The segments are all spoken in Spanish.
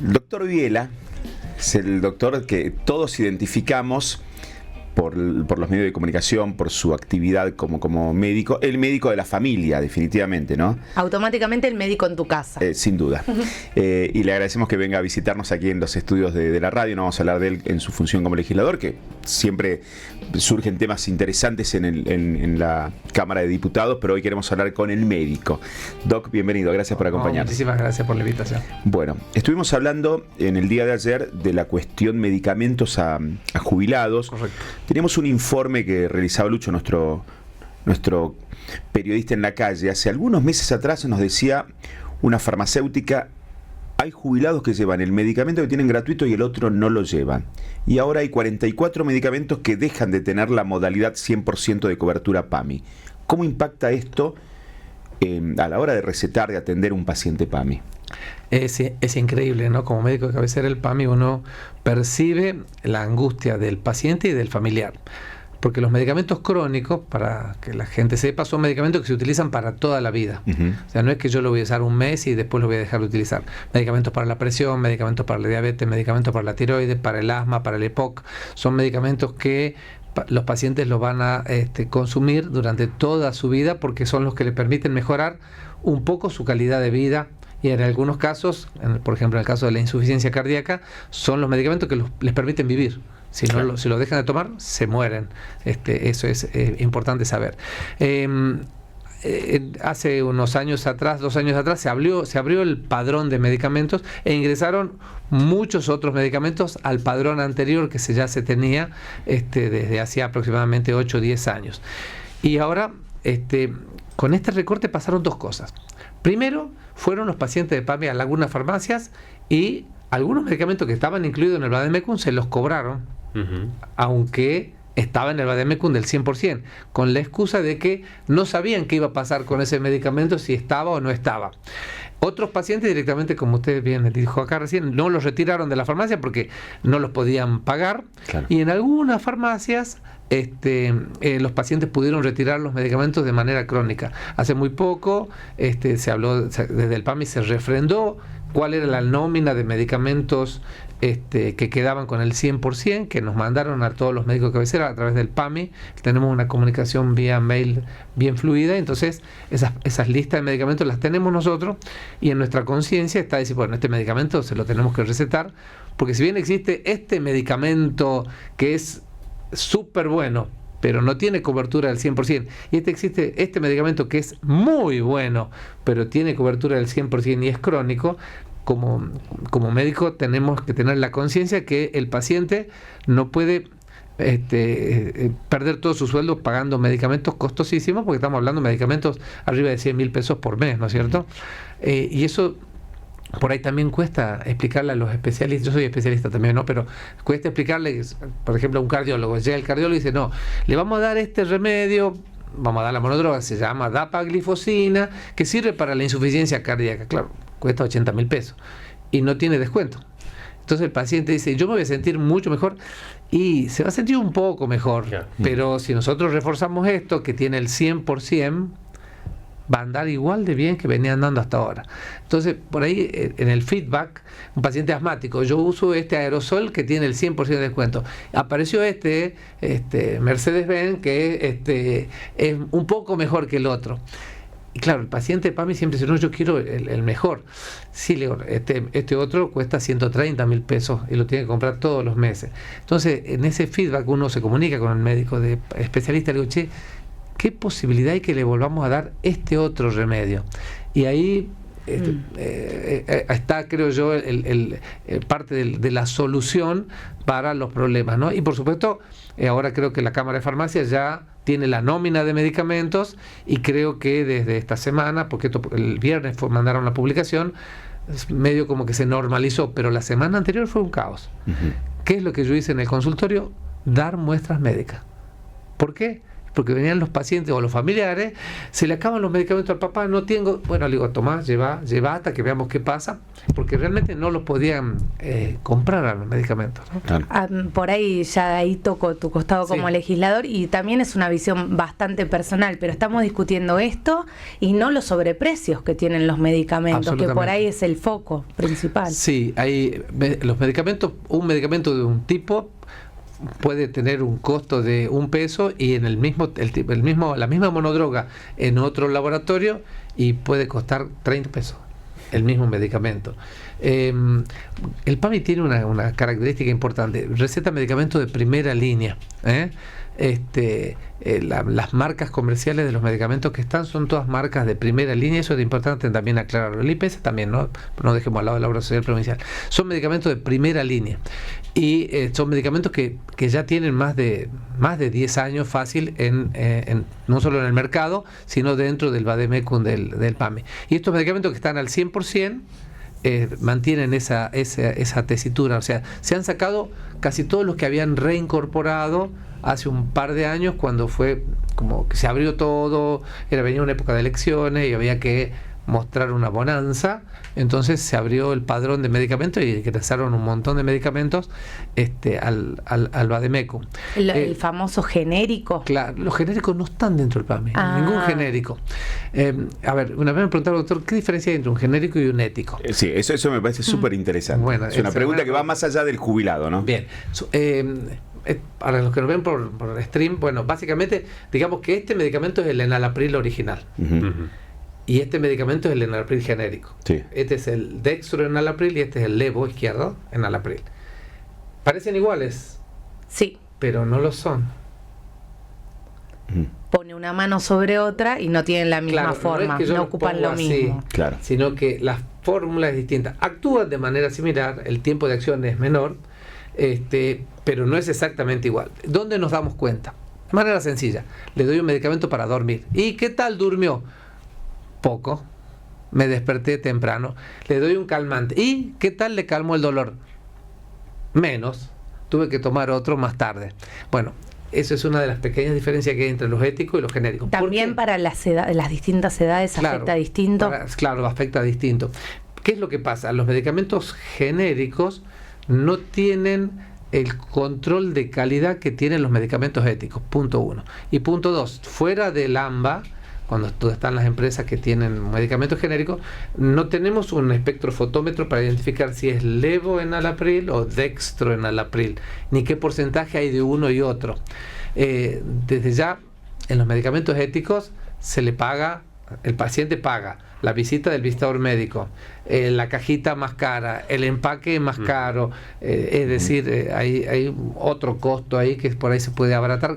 El doctor Viela es el doctor que todos identificamos por los medios de comunicación, por su actividad como médico, el médico de la familia, definitivamente, ¿no? Automáticamente el médico en tu casa. Sin duda. Y le agradecemos que venga a visitarnos aquí en los estudios de la radio. No vamos a hablar de él en su función como legislador, que siempre surgen temas interesantes en la Cámara de Diputados, pero hoy queremos hablar con el médico. Doc, bienvenido, gracias por acompañarnos. Muchísimas gracias por la invitación. Bueno, estuvimos hablando en el día de ayer de la cuestión medicamentos a jubilados. Correcto. Teníamos un informe que realizaba Lucho, nuestro periodista en la calle. Hace algunos meses atrás nos decía una farmacéutica: hay jubilados que llevan el medicamento que tienen gratuito y el otro no lo llevan. Y ahora hay 44 medicamentos que dejan de tener la modalidad 100% de cobertura PAMI. ¿Cómo impacta esto a la hora de recetar, de atender a un paciente PAMI? Es increíble, ¿no? Como médico de cabecera del PAMI uno percibe la angustia del paciente y del familiar. Porque los medicamentos crónicos, para que la gente sepa, son medicamentos que se utilizan para toda la vida. O sea, no es que yo lo voy a usar un mes y después lo voy a dejar de utilizar. Medicamentos para la presión, medicamentos para la diabetes, medicamentos para la tiroides, para el asma, para el EPOC. Son medicamentos que los pacientes los van a consumir durante toda su vida, porque son los que le permiten mejorar un poco su calidad de vida. Y en algunos casos, por ejemplo en el caso de la insuficiencia cardíaca, son los medicamentos que les permiten vivir. Si no, si lo dejan de tomar, se mueren. Eso es importante saber. Hace unos años atrás, 2 años atrás, se abrió el padrón de medicamentos e ingresaron muchos otros medicamentos al padrón anterior que ya se tenía desde hacía aproximadamente 8 o 10 años. Y ahora, con este recorte pasaron 2 cosas. Primero, fueron los pacientes de PAMI a algunas farmacias y algunos medicamentos que estaban incluidos en el Vademecum se los cobraron, aunque estaba en el Vademecum del 100%, con la excusa de que no sabían qué iba a pasar con ese medicamento, si estaba o no estaba. Otros pacientes directamente, como usted bien dijo acá recién, no los retiraron de la farmacia porque no los podían pagar. Claro. Y en algunas farmacias los pacientes pudieron retirar los medicamentos de manera crónica. Hace muy poco se habló, desde el PAMI se refrendó cuál era la nómina de medicamentos que quedaban con el 100%, que nos mandaron a todos los médicos de cabecera a través del PAMI. Tenemos una comunicación vía mail bien fluida, entonces esas listas de medicamentos las tenemos nosotros y en nuestra conciencia está decir, bueno, este medicamento se lo tenemos que recetar, porque si bien existe este medicamento que es súper bueno, pero no tiene cobertura del 100%, y existe este medicamento que es muy bueno, pero tiene cobertura del 100% y es crónico, como médico tenemos que tener la conciencia que el paciente no puede perder todo su sueldo pagando medicamentos costosísimos, porque estamos hablando de medicamentos arriba de 100.000 pesos por mes, ¿no es cierto? Y eso por ahí también cuesta explicarle a los especialistas. Yo soy especialista también, ¿no? Pero cuesta explicarle, por ejemplo, a un cardiólogo. Llega el cardiólogo y dice, no, le vamos a dar este remedio, vamos a dar la monodroga, se llama dapaglifosina, que sirve para la insuficiencia cardíaca. Claro, cuesta 80.000 pesos y no tiene descuento. Entonces el paciente dice, yo me voy a sentir mucho mejor, y se va a sentir un poco mejor, pero si nosotros reforzamos esto, que tiene el 100%, va a andar igual de bien que venía andando hasta ahora. Entonces, por ahí, en el feedback, un paciente asmático, yo uso este aerosol que tiene el 100% de descuento. Apareció Mercedes-Benz, que es un poco mejor que el otro. Y claro, el paciente de PAMI siempre dice, no, yo quiero el mejor. Sí, le digo, este otro cuesta 130.000 pesos y lo tiene que comprar todos los meses. Entonces, en ese feedback uno se comunica con el médico de especialista, le digo, che, ¿qué posibilidad hay que le volvamos a dar este otro remedio? Y ahí está, creo yo, parte de la solución para los problemas, ¿no? Y por supuesto, ahora creo que la Cámara de Farmacias ya tiene la nómina de medicamentos, y creo que desde esta semana, porque el viernes mandaron la publicación, medio como que se normalizó, pero la semana anterior fue un caos. ¿Qué es lo que yo hice en el consultorio? Dar muestras médicas. ¿Por qué? porque venían los pacientes o los familiares, se le acaban los medicamentos al papá, no tengo, bueno, le digo, tomá, lleva hasta que veamos qué pasa, porque realmente no los podían comprar a los medicamentos, ¿no? Claro. Por ahí ya ahí toco tu costado como Sí. legislador, y también es una visión bastante personal, pero estamos discutiendo esto y no los sobreprecios que tienen los medicamentos, que por Absolutamente. ahí es el foco principal. Sí, hay los medicamentos, un medicamento de un tipo puede tener un costo de $1 y en la misma monodroga en otro laboratorio y puede costar $30 el mismo medicamento. El PAMI tiene una característica importante: receta medicamentos de primera línea. Las marcas comerciales de los medicamentos que están son todas marcas de primera línea. Eso es importante también aclararlo. El IPS también, no dejemos al lado de la obra social provincial. Son medicamentos de primera línea y son medicamentos que ya tienen más de 10 años fácil no solo en el mercado, sino dentro del vademecum del PAMI. Y estos medicamentos que están al 100% mantienen esa tesitura. O sea, se han sacado casi todos los que habían reincorporado hace un par de años, cuando fue como que se abrió todo, venía una época de elecciones y había que mostrar una bonanza. Entonces se abrió el padrón de medicamentos y ingresaron un montón de medicamentos al vademecum. El famoso genérico. Claro, los genéricos no están dentro del PAMI, ningún genérico. A ver, una vez me preguntaron, doctor, ¿qué diferencia hay entre un genérico y un ético? Sí, eso me parece súper interesante. Bueno, es una pregunta que va más allá del jubilado, ¿no? Bien. Para los que nos ven por stream, bueno, básicamente, digamos que este medicamento es el enalapril original. Ujú. Y este medicamento es el enalapril genérico. Sí. Este es el dextro enalapril y este es el levo izquierdo enalapril. Parecen iguales, Sí, pero no lo son. Ujú. pone una mano sobre otra y no tienen la misma Claro, forma, es que yo no lo ocupan pongo lo así, mismo. Claro. sino que la fórmula es distinta. Actúan de manera similar, el tiempo de acción es menor, pero no es exactamente igual. ¿Dónde nos damos cuenta? De manera sencilla, le doy un medicamento para dormir. ¿Y qué tal durmió? Poco. Me desperté temprano. Le doy un calmante. ¿Y qué tal le calmó el dolor? Menos. Tuve que tomar otro más tarde. Bueno, eso es una de las pequeñas diferencias que hay entre los éticos y los genéricos. ¿Por También qué? para las distintas edades afecta distinto. Claro, afecta distinto. ¿Qué es lo que pasa? Los medicamentos genéricos no tienen el control de calidad que tienen los medicamentos éticos, punto 1. Y punto 2, fuera del AMBA, cuando están las empresas que tienen medicamentos genéricos, no tenemos un espectrofotómetro para identificar si es levo enalapril o dextro enalapril, ni qué porcentaje hay de uno y otro. Desde ya, en los medicamentos éticos se le paga, el paciente paga la visita del visitador médico, la cajita más cara, el empaque más caro, es decir, hay otro costo ahí que por ahí se puede abaratar,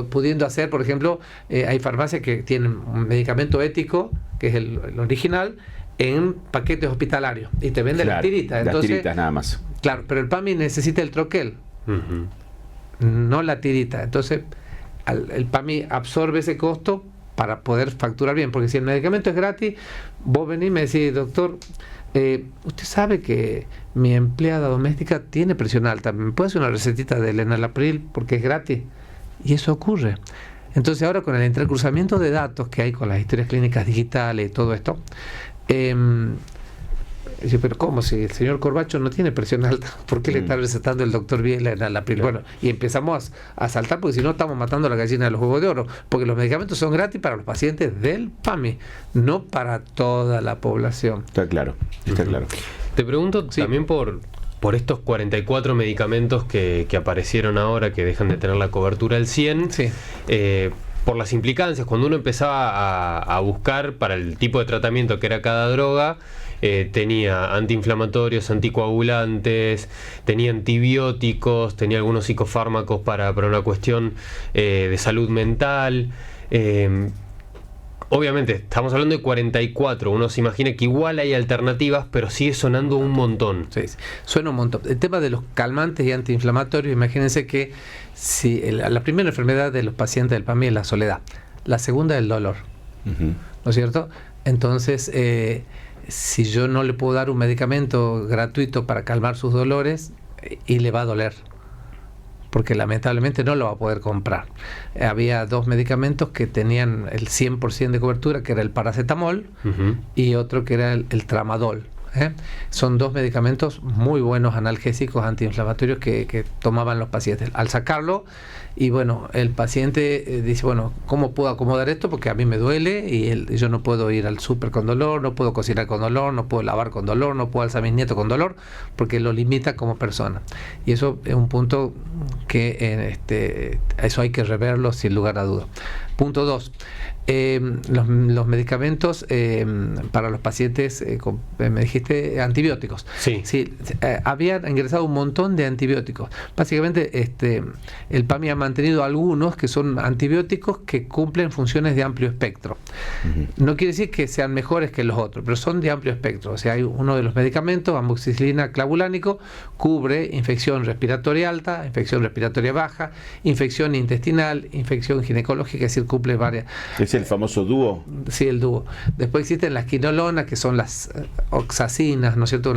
pudiendo hacer, por ejemplo, hay farmacias que tienen un medicamento ético, que es el original, en paquetes hospitalarios, y te venden las tiritas. Las Entonces, tiritas nada más. claro, pero el PAMI necesita el troquel, no la tirita. Entonces, el PAMI absorbe ese costo para poder facturar bien, porque si el medicamento es gratis, vos venís y me decís, doctor, usted sabe que mi empleada doméstica tiene presión alta, ¿me puede hacer una recetita del enalapril porque es gratis? Y eso ocurre. Entonces ahora, con el entrecruzamiento de datos que hay con las historias clínicas digitales y todo esto, dice, pero ¿cómo? Si el señor Corbacho no tiene presión alta, ¿por qué le está recetando el doctor Biela en la pril? Bueno, y empezamos a saltar, porque si no estamos matando a la gallina de los huevos de oro, porque los medicamentos son gratis para los pacientes del PAMI, no para toda la población. Está claro, está claro. Te pregunto también por estos 44 medicamentos que aparecieron ahora, que dejan de tener la cobertura al 100. Sí. Por las implicancias, cuando uno empezaba a buscar para el tipo de tratamiento que era cada droga, tenía antiinflamatorios, anticoagulantes, tenía antibióticos, tenía algunos psicofármacos para una cuestión de salud mental. Obviamente, estamos hablando de 44, uno se imagina que igual hay alternativas, pero sigue sonando un montón. Sí, suena un montón. El tema de los calmantes y antiinflamatorios, imagínense que si la primera enfermedad de los pacientes del PAMI es la soledad, la segunda es el dolor, ¿no es cierto? Entonces, si yo no le puedo dar un medicamento gratuito para calmar sus dolores, y le va a doler. porque lamentablemente no lo va a poder comprar. Había 2 medicamentos que tenían el 100% de cobertura, que era el paracetamol, y otro que era el tramadol. Son 2 medicamentos muy buenos, analgésicos, antiinflamatorios, que tomaban los pacientes. Al sacarlo, y bueno, el paciente dice, bueno, ¿cómo puedo acomodar esto? Porque a mí me duele y yo no puedo ir al súper con dolor, no puedo cocinar con dolor, no puedo lavar con dolor, no puedo alzar a mis nietos con dolor, porque lo limita como persona. Y eso es un punto que eso hay que reverlo sin lugar a dudas. Punto 2. Los medicamentos para los pacientes, me dijiste, antibióticos. Sí. Habían ingresado un montón de antibióticos. Básicamente, el PAMI ha mantenido algunos que son antibióticos que cumplen funciones de amplio espectro. No quiere decir que sean mejores que los otros, pero son de amplio espectro. O sea, hay uno de los medicamentos, amoxicilina clavulánico, cubre infección respiratoria alta, infección respiratoria baja, infección intestinal, infección ginecológica, es decir, cumple varias. ¿Es el famoso dúo? Sí, el dúo. Después existen las quinolonas, que son las oxacinas, ¿no es cierto?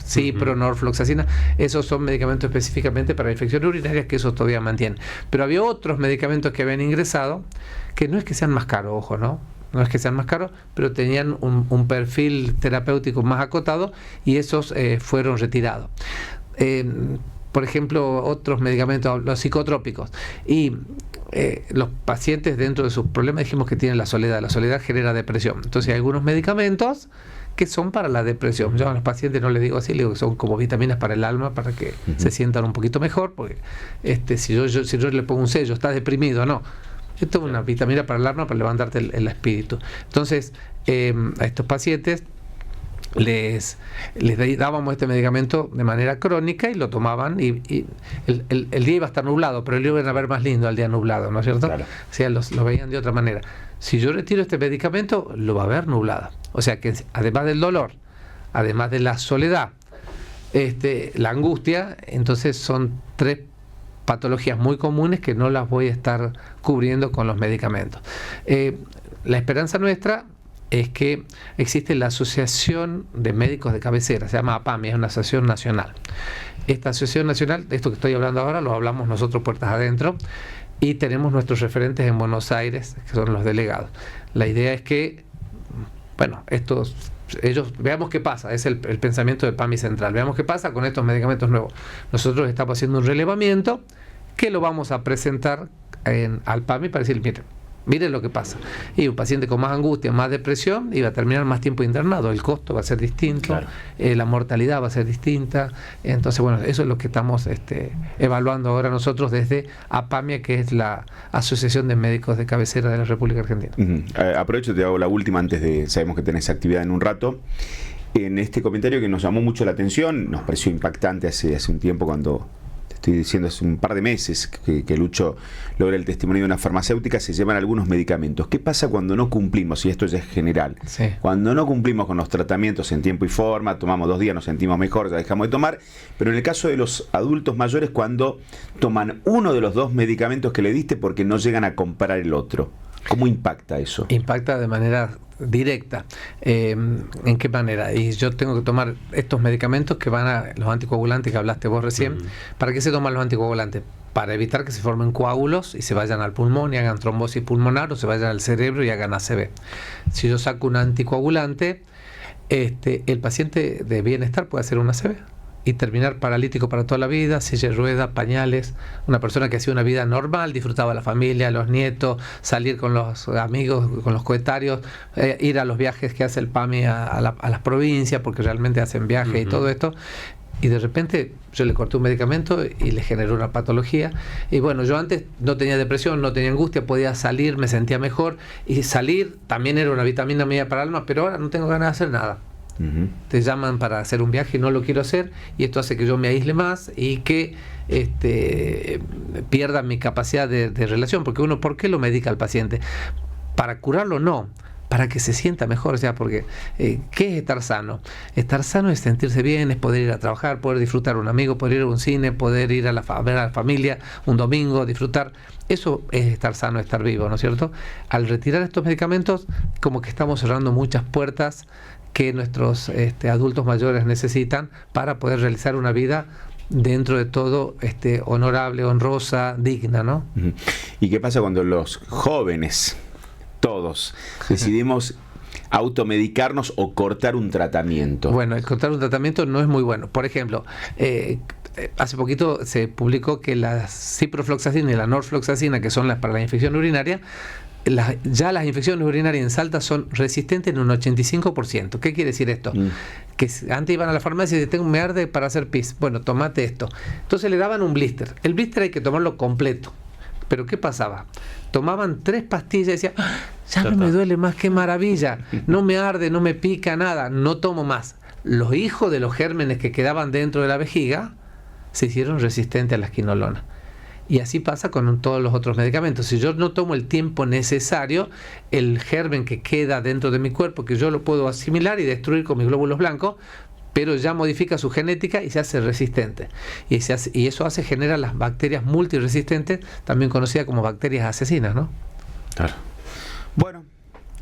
Cipro, norfloxacina. Esos son medicamentos específicamente para infecciones urinarias, que eso todavía mantiene. Pero había otros medicamentos que habían ingresado, que no es que sean más caros, ojo, ¿no? No es que sean más caros, pero tenían un perfil terapéutico más acotado, y esos fueron retirados. Por ejemplo, otros medicamentos, los psicotrópicos. Y los pacientes, dentro de sus problemas, dijimos que tienen la soledad. La soledad genera depresión. Entonces hay algunos medicamentos que son para la depresión. Yo a los pacientes no les digo así, les digo que son como vitaminas para el alma, para que se sientan un poquito mejor, porque si yo le pongo un sello, está deprimido, no. Yo tengo una vitamina para el alma, para levantarte el espíritu. Entonces, a estos pacientes les dábamos este medicamento de manera crónica y lo tomaban, y el día iba a estar nublado, pero el día iba a ver más lindo al día nublado, ¿no es cierto? Claro. O sea, lo veían de otra manera. Si yo retiro este medicamento, lo va a ver nublado. O sea que además del dolor, además de la soledad, la angustia, entonces son 3 patologías muy comunes que no las voy a estar cubriendo con los medicamentos. La esperanza nuestra es que existe la Asociación de Médicos de Cabecera, se llama APAMI, es una asociación nacional. Esta asociación nacional, de esto que estoy hablando ahora, lo hablamos nosotros puertas adentro, y tenemos nuestros referentes en Buenos Aires, que son los delegados. La idea es que, bueno, ellos veamos qué pasa, es el pensamiento del PAMI central, veamos qué pasa con estos medicamentos nuevos. Nosotros estamos haciendo un relevamiento que lo vamos a presentar al PAMI para decir, miren lo que pasa. Y un paciente con más angustia, más depresión, iba a terminar más tiempo internado. El costo va a ser distinto, claro. La mortalidad va a ser distinta. Entonces, bueno, eso es lo que estamos evaluando ahora nosotros desde APAMIA, que es la Asociación de Médicos de Cabecera de la República Argentina. Aprovecho, te hago la última sabemos que tenés actividad en un rato. En este comentario que nos llamó mucho la atención, nos pareció impactante hace un tiempo, cuando estoy diciendo hace un par de meses que Lucho logra el testimonio de una farmacéutica, se llevan algunos medicamentos. ¿Qué pasa cuando no cumplimos? Y esto ya es general. Sí. Cuando no cumplimos con los tratamientos en tiempo y forma, tomamos 2 días, nos sentimos mejor, ya dejamos de tomar. Pero en el caso de los adultos mayores, cuando toman uno de los 2 medicamentos que le diste porque no llegan a comprar el otro, ¿cómo impacta eso? Impacta de manera directa. ¿En qué manera? Y yo tengo que tomar estos medicamentos que van a los anticoagulantes que hablaste vos recién. ¿Para qué se toman los anticoagulantes? Para evitar que se formen coágulos y se vayan al pulmón y hagan trombosis pulmonar, o se vayan al cerebro y hagan ACV. Si yo saco un anticoagulante, el paciente de bienestar puede hacer un ACV y terminar paralítico para toda la vida, silla de ruedas, pañales. Una persona que hacía una vida normal, disfrutaba la familia, los nietos, salir con los amigos, con los coetarios, ir a los viajes que hace el PAMI a las provincias, porque realmente hacen viajes y todo esto. Y de repente yo le corté un medicamento y le generó una patología. Y bueno, yo antes no tenía depresión, no tenía angustia, podía salir, me sentía mejor. Y salir también era una vitamina media para el alma, pero ahora no tengo ganas de hacer nada. Te llaman para hacer un viaje y no lo quiero hacer, y esto hace que yo me aísle más y que pierda mi capacidad de relación, porque uno, ¿por qué lo medica al paciente? Para curarlo, no, para que se sienta mejor. O sea, porque ¿qué es estar sano? Estar sano es sentirse bien, es poder ir a trabajar, poder disfrutar un amigo, poder ir a un cine, poder ir a ver a la familia un domingo, disfrutar. Eso es estar sano, estar vivo, ¿no es cierto? Al retirar estos medicamentos, como que estamos cerrando muchas puertas que nuestros adultos mayores necesitan para poder realizar una vida dentro de todo honorable, honrosa, digna, ¿no? ¿Y qué pasa cuando los jóvenes, todos, decidimos automedicarnos o cortar un tratamiento? Bueno, el cortar un tratamiento no es muy bueno. Por ejemplo, hace poquito se publicó que la ciprofloxacina y la norfloxacina, que son las para la infección urinaria, ya las infecciones urinarias en Salta son resistentes en un 85%. ¿Qué quiere decir esto? Que antes iban a la farmacia y decían, me arde para hacer pis. Bueno, tomate esto. Entonces le daban un blister. El blister hay que tomarlo completo. Pero ¿qué pasaba? Tomaban 3 pastillas y decían, ya no me duele más, qué maravilla. No me arde, no me pica nada, no tomo más. Los hijos de los gérmenes que quedaban dentro de la vejiga se hicieron resistentes a la quinolona. Y así pasa con todos los otros medicamentos. Si yo no tomo el tiempo necesario, el germen que queda dentro de mi cuerpo, que yo lo puedo asimilar y destruir con mis glóbulos blancos, pero ya modifica su genética y se hace resistente. Y eso genera las bacterias multiresistentes, también conocidas como bacterias asesinas, ¿no? Claro. Bueno.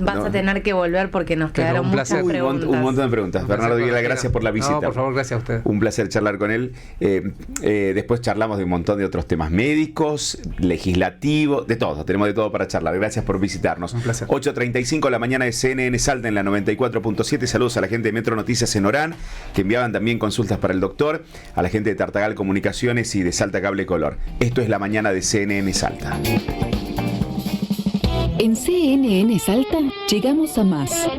Vas a tener que volver porque nos quedaron muchas preguntas. Un montón de preguntas. Bernardo Viguela, gracias por la visita. No, por favor, gracias a usted. Un placer charlar con él. Después charlamos de un montón de otros temas médicos, legislativos, de todo. Tenemos de todo para charlar. Gracias por visitarnos. Un placer. 8:35 de la mañana de CNN Salta en la 94.7. Saludos a la gente de Metro Noticias en Orán, que enviaban también consultas para el doctor, a la gente de Tartagal Comunicaciones y de Salta Cable Color. Esto es la mañana de CNN Salta. En CNN Salta llegamos a más.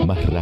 Más radio.